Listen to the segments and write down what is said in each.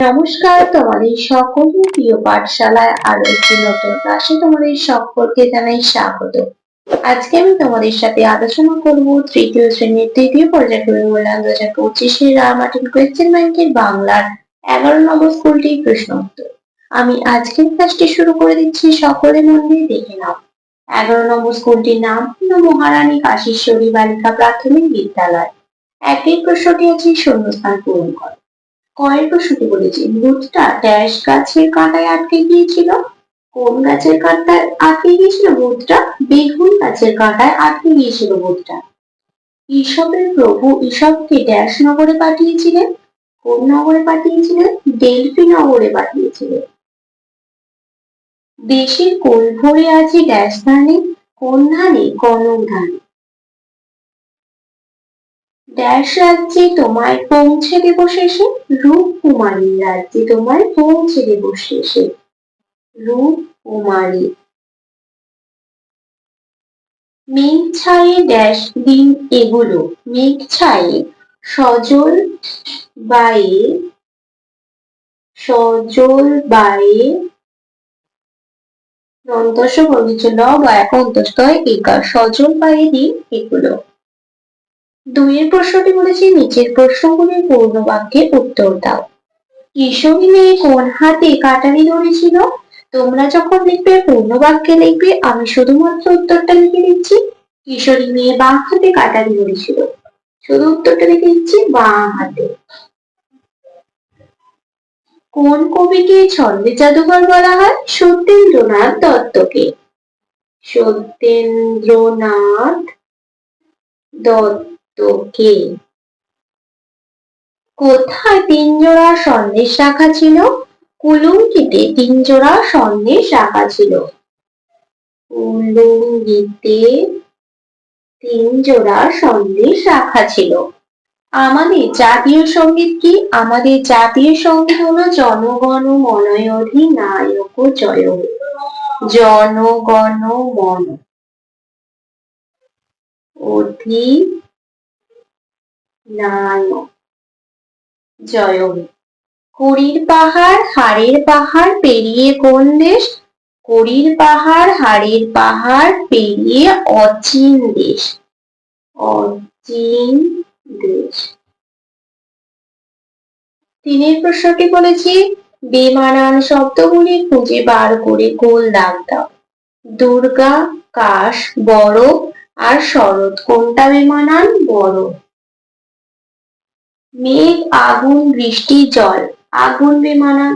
নমস্কার, তোমাদের সকলের প্রিয় পাঠশালায় আরো একটি নতুন ক্লাসে তোমাদের সকলকে জানাই স্বাগত। আজকে আমি তোমাদের সাথে আলোচনা করব তৃতীয় শ্রেণীর তৃতীয় পর্যায়ক্রমিক মূল্যায়ন 2025 রামার্টিন কোয়েশ্চেন ব্যাংকের বাংলার 11 নম্বর স্কুলটির প্রশ্ন উত্তর। আমি আজকের ক্লাসটি শুরু করে দিচ্ছি, সকলে মন দিয়ে দেখে নাও। 11 নম্বর স্কুলটির নাম হলো মহারানী কাশীশ্বরী বালিকা প্রাথমিক বিদ্যালয়। একই প্রশ্নটি আছে শূন্যস্থান পূরণ করো। কয়ের প্রশ্নটি বলেছি, ভূতটা ড্যাশ গাছের কাঁটায় আটকে গিয়েছিল। কোন গাছের কাঁটায় আটকে গিয়েছিল ভূতটা? বেগুন গাছের কাঁটায় আটকে গিয়েছিল ভূতটা। ঈশপের প্রভু ঈশপকে ড্যাশ নগরে পাঠিয়েছিলেন। কোন নগরে পাঠিয়েছিলেন? ডেলফি নগরে পাঠিয়েছিলেন। দেশের কোল ভরে আছে ড্যাশ ধানে। কোন ধানে? কনক ধানে। ড্যাশ রাজ্যে তোমায় পৌঁছে দেব শেষে। রূপকুমারী রাজ্যে তোমায় পৌঁছে দেব শেষে। রূপকুমারী। মেঘ ছায়ে ড্যাশ দিন এগুলো। মেঘ ছায়ে সজল বায়ে দন্তস্ব বর্গীয় ল বা অন্তস্থয় একার সজল বায়ে দিন এগুলো। দুইয়ের প্রশ্নটি বলেছি, নিচের প্রশ্নগুলির পূর্ণ বাক্যে উত্তর দাও। কিশোরী মেয়ে কোন হাতে কাটারি ধরেছিল? তোমরা যখন লিখবে পূর্ণ বাক্যে লিখবে, আমি শুধুমাত্র উত্তরটা লিখে দিচ্ছি। কিশোরী মেয়ে বাঁ হাতে কাটারি ধরেছিল, শুধু উত্তরটা লিখে দিচ্ছি বাঁ হাতে। কোন কবিকে ছন্দের জাদুকর বলা হয়? সত্যেন্দ্রনাথ দত্তকে। সত্যেন্দ্রনাথ দত্তকে। কোথায় 3 জোড়া সন্দেশ রাখা ছিল? কুলুঙ্গিতে 3 জোড়া সন্দেশ রাখা ছিল। কুলুঙ্গিতে 3 জোড়া সন্দেশ রাখা ছিল। আমাদের জাতীয় সঙ্গীত কি? আমাদের জাতীয় সঙ্গীত হলো জনগণ মন অধিনায়ক জয় হে। জনগণ মন অধিনায়ক জয় হে। কুড়ির পাহাড় হাড়ের পাহাড় পেরিয়ে কোন দেশ? কুড়ির পাহাড় হাড়ের পাহাড় পেরিয়ে অচিন দেশ। অচিন দেশ। তিনের প্রশ্নটি বলেছি, বেমানান শব্দগুলি খুঁজে বার করে গোল দাগ দাও। দুর্গা, কাশ, বরফ আর শরৎ কোনটা বেমানান? বরফ। মেঘ, আগুন, বৃষ্টি, জল। আগুন বেমানান।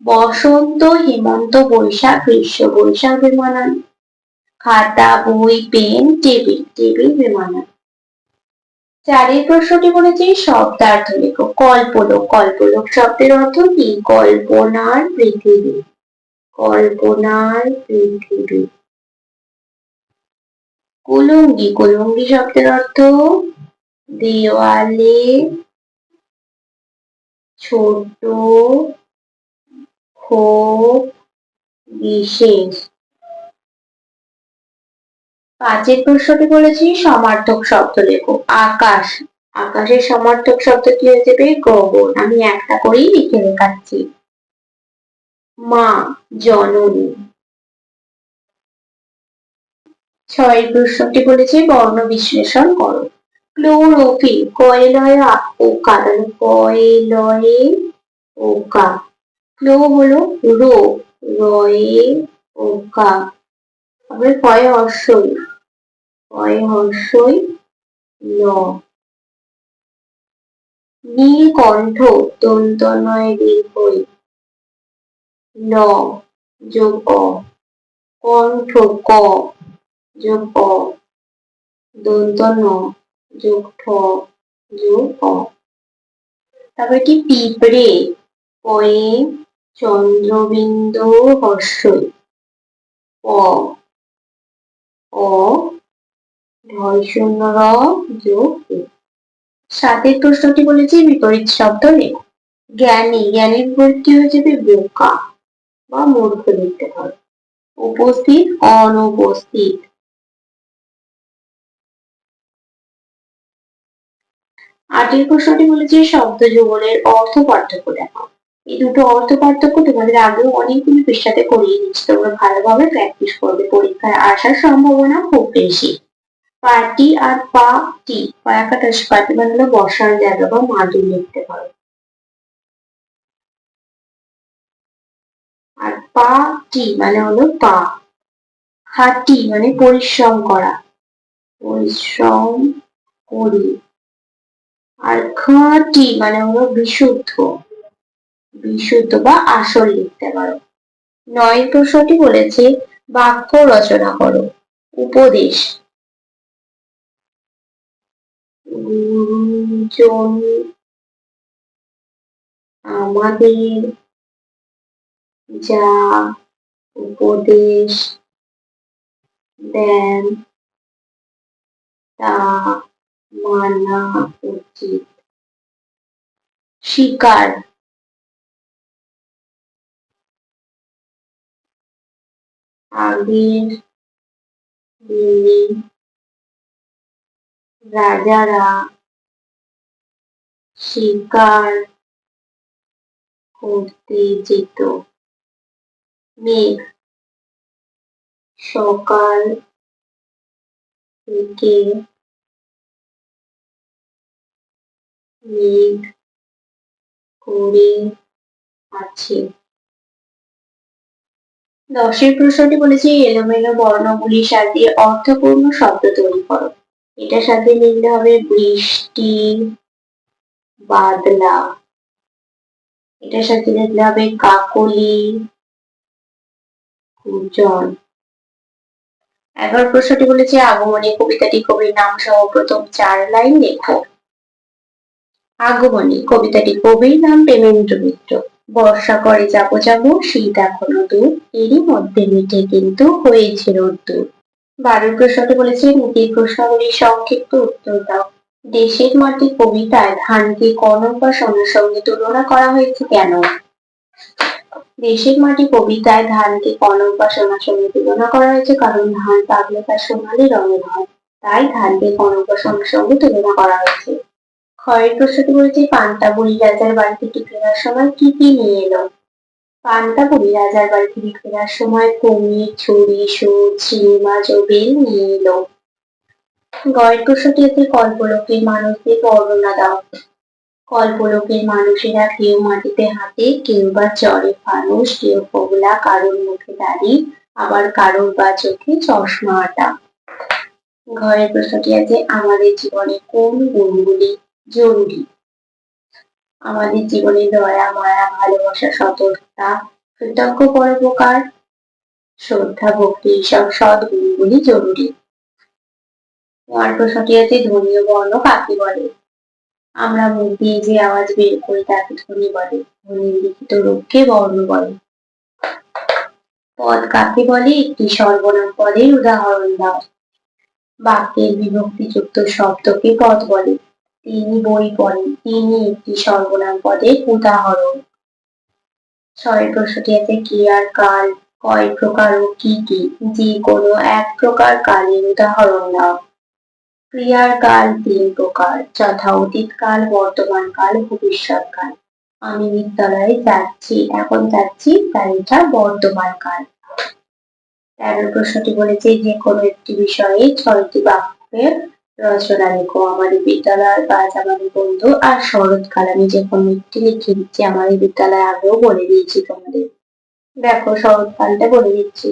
বসন্ত, হেমন্ত, বৈশাখ, গ্রীষ্ম। বৈশাখ বেমানান। খাতা, বই, পেন, টেবিল। টেবিল বেমানান। চারের প্রশ্নটি বলেছি শব্দার্থ লেখো। কল্পলোক। কল্পলোক শব্দের অর্থ কি? কল্পনার পৃথিবী। কল্পনার পৃথিবী। কুলুঙ্গি। কুলুঙ্গি শব্দের অর্থ দেওয়ালে ছোট খোপ বিশেষ। পাঁচের প্রশ্নটি বলেছি সমার্থক শব্দ লেখো। আকাশ। আকাশের সমার্থক শব্দ কি হয়ে যাবে? গগন। আমি একটা করেই লিখে দেখাচ্ছি। মা, জননী। ছয়ের প্রশ্নটি বলেছে বর্ণ বিশ্লেষণ করো। ক্লোরোফিল। কয় লয়ে ওকা, তাহলে কয় লয়ে ওকা। ক্লো হলো রো, রয়ে ওকা। তারপরে কয় হর্ষই, কয় হর্ষই ল। নীলকণ্ঠ দন্ত নয় দীর্ঘই ল যোগ অ। কণ্ঠ ক যোগ অ। দন্ত ন যোগ ঠ যোগ অ। তারপরে কি পিঁপড়ে? পয়ে চন্দ্রবিন্দু হর্ষই প। অ ঢয় শূন্য র যোগ এ। সাতের প্রশ্নটি বলেছি বিপরীত শব্দ লেখো। জ্ঞানী। জ্ঞানীর বিপরীত কি হয়ে যাবে? বোকা বা মূর্খ লিখতে হবে। উপস্থিত, অনুপস্থিত। 8 প্রশ্নটি বলেছে শব্দ যুগলের অর্থ পার্থক্য দেখাও। এই দুটো অর্থ পার্থক্য তোমাদের আগেও অনেকগুলো পৃষ্ঠাতে করিয়ে দিচ্ছি, তোমরা ভালোভাবে প্র্যাকটিস করবে, পরীক্ষায় আসার সম্ভাবনা খুব বেশি। পাটি আর পাটি পায়াকাটাস পাটি মানে হলো বসার জায়গা বা মাদুর লিখতে পারো। আর পাটি মানে হলো পা। হাঁটি মানে পরিশ্রম করা, পরিশ্রম করি। আর খাঁটি মানে হলো বিশুদ্ধ, বিশুদ্ধ বা আসল লিখতে পারো। 9 প্রশ্নটি বলেছে বাক্য রচনা করো। উপদেশ, গুরুজন আমাদের যা উপদেশ দেন তা মানা উচিত। শিকার, আগের দিনে রাজারা শিকার করতে যেত। মেঘ, সকাল থেকে মেঘ করে আছে। 10 প্রশ্নটি বলেছে এলোমেলো বর্ণগুলি সাজিয়ে অর্থপূর্ণ শব্দ তৈরি করো। এটার সাথে লিখতে হবে বৃষ্টি, বাদলা। এটার সাথে লিখতে হবে কাকলি, কুজন। 11 প্রশ্নটি বলেছে আগমনী কবিতাটি কবির নাম সহ প্রথম 4 লাইন লেখো। আগমনী কবিতাটি কবির নাম প্রেমেন্দ্র মিত্র। বর্ষা করে যাবো যাবো, শীত এখনো দূর, এরই মধ্যে মিটে কিন্তু হয়েছে রোদ্দুর। 12 প্রশ্নটি বলেছে নীতির প্রশ্নগুলির সংক্ষিপ্ত উত্তর দাও। দেশের মাটি কবিতায় ধানকে কনক বা সোনার সঙ্গে তুলনা করা হয়েছে কেন? দেশের মাটি কবিতায় ধানকে কনক বা সোনার সঙ্গে তুলনা করা হয়েছে কারণ ধান পাকলে তার সোনালি রঙের হয়, তাই ধানকে কনক বা সোনার সঙ্গে তুলনা করা হয়েছে। ক্ষয়ের প্রশ্নটি বলেছে পান্তা বুড়ি রাজার বাড়ি থেকে ফেরার সময় কি কি নিয়ে এলো? পান্তা বুড়ি রাজার বাড়ি থেকে ফেরার সময় কুমির, ছুরি, সুর, চিংড়ি মাছ ও বেল নিয়ে এলো। গয়ের প্রশ্নটি হচ্ছে কল্পলোকের মানুষদের বর্ণনা দাও। কল্পলোকের মানুষেরা কেউ মাটিতে হাঁটে, কেউ বা চড়ে ফানুস, কেউ ফোগলা, কারোর মুখে দাড়ি, আবার কারোর বা চোখে চশমা আটা। ঘরের প্রশ্নটি আছে আমাদের জীবনে কোন গুণগুলি জরুরি? আমাদের জীবনে দয়া, মায়া, ভালোবাসা, সততা, কৃতজ্ঞ পরোপকার, শ্রদ্ধা, ভক্তি সব সৎ গুণগুলি জরুরি। আমার প্রশ্নটি আছে ধ্বনি ও বর্ণ কাকে বলে? আমরা মুখ দিয়ে যে আওয়াজ বের করি তাকে ধ্বনি বলে। ধ্বনির লিখিত রূপকে বর্ণ বলে। পদ কাকে বলে? একটি সর্বনাম পদের উদাহরণ দাও। বাক্যের বিভক্তিযুক্ত শব্দকে পদ বলে। তিনি বই পড়েন, তিনি একটি সর্বনাম পদের উদাহরণ। 6 প্রশ্নটি আছে ক্রিয়ার কাল কয় প্রকার ও কি কি? যে কোনো এক প্রকার কালের উদাহরণ দাও। ক্রিয়ার কাল 3 প্রকার, যথা অতীতকাল, বর্তমান কাল, ভবিষ্যৎ কাল। আমি বিদ্যালয়ে যাচ্ছি, এখন যাচ্ছি, তাই এটা বর্তমান কাল। 13 প্রশ্নটি বলেছে যে কোনো একটি বিষয়ে 6টি বাক্যের রচনা লেখো। আমাদের বিদ্যালয়, আজ আমাদের বন্ধু, আর শরৎকাল। আমি যে কোনো একটি লিখে দিচ্ছি, আমাদের বিদ্যালয়ে আগেও বলে দিয়েছি তোমাদের। দেখো শরৎকালটা বলে দিচ্ছি।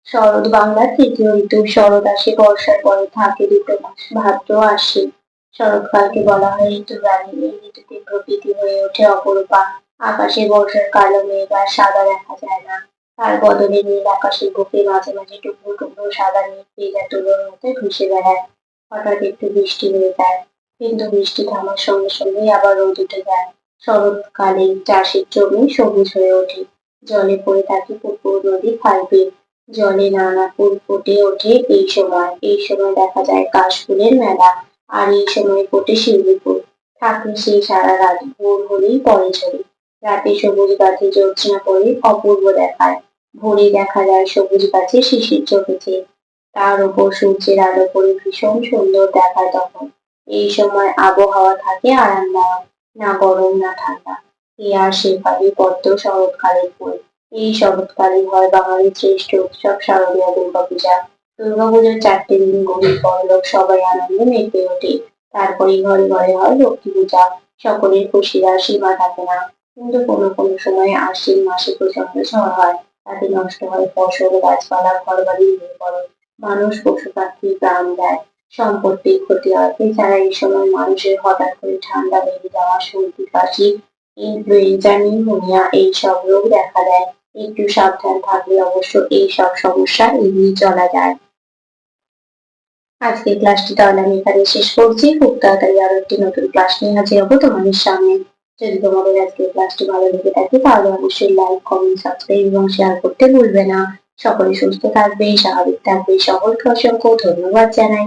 শরৎ বাংলার 3য় ঋতু। শরৎ আসে বর্ষার পরে, থাকে 2 মাস, ভাদ্র আশ্বিন। শরৎকালকে বলা হয় ঋতুর রানী। এই ঋতুতে প্রকৃতি হয়ে ওঠে অপরূপা। আকাশে বর্ষার কালো মেঘ আর সাদা দেখা যায় না, তার বদলে নীল আকাশের বুকে মাঝে মাঝে টুকরো টুকরো সাদা মেঘ ভেজা তুলোর মতো ভেসে বেড়ায়। হঠাৎ একটু বৃষ্টি হয়ে যায়, কিন্তু বৃষ্টি থামার সঙ্গে সঙ্গেই আবার রোদ উঠে যায়। শরৎকালে চাষের জমি সবুজ হয়ে ওঠে, জলে পড়ে থাকে পুকুর, নদী, খাল, বিল। জলে নানা ফুল ফুটে ওঠে এই সময়। এই সময় দেখা যায় কাশফুলের মেলা, আর এই সময় ফোটে শিউলি ফুল। থাকে সে সারা রাত, ভোর হলেই পড়ে ঝরে। রাতে সবুজ গাছে জ্যোৎস্না পড়ে অপূর্ব দেখায়। ভোরে দেখা যায় সবুজ গাছে শিশির চোখেছে, তার উপর সূর্যের আলো পড়ে ভীষণ সুন্দর দেখায় তখন। এই সময় আবহাওয়া থাকে আরামদায়ক, না গরম না ঠান্ডা। কেয়া, শেফালি, পদ্ম শরৎকালের ফুল। এই শরৎকালে হয় বাঙালির শ্রেষ্ঠ উৎসব শারদীয় দুর্গাপূজা। দুর্গাপুজোর 4টে দিন গরিব বড়লোক সবাই আনন্দে মেতে ওঠে। তারপরে ঘরে ঘরে হয় লক্ষ্মী পূজা। সকলের খুশির আর সীমা থাকে না। কিন্তু কোনো কোনো সময় আশ্বিন মাসে প্রচন্ড ঝড় হয়। তাতে নষ্ট হয় ফসল, গাছপালা, ঘরবাড়ি ভেঙে পড়ে। মানুষ পশু পাখি প্রাণ দেয়, সম্পত্তির ক্ষতি হয়। এছাড়া এই সময় মানুষের হঠাৎ করে ঠান্ডা লেগে যাওয়া, সর্দি কাশি, ইনফ্লুয়েঞ্জা, নিউমোনিয়া এইসব রোগ দেখা দেয়। একটু সাবধান থাকলে অবশ্য এইসব সমস্যা এড়িয়ে চলা যায়। আজকের ক্লাসটি তাহলে আমি এখানে শেষ করছি। খুব তাড়াতাড়ি আরো একটি নতুন ক্লাস নিয়ে হাজির হবো তোমাদের সামনে। যদি তোমাদের আজকের ক্লাসটি ভালো লেগে থাকে তাহলে অবশ্যই লাইক, কমেন্ট, সাবস্ক্রাইব এবং শেয়ার করতে ভুলবে না। সকলে সুস্থ থাকবে, স্বাভাবিক থাকবে। সকলকে অসংখ্য ধন্যবাদ জানাই।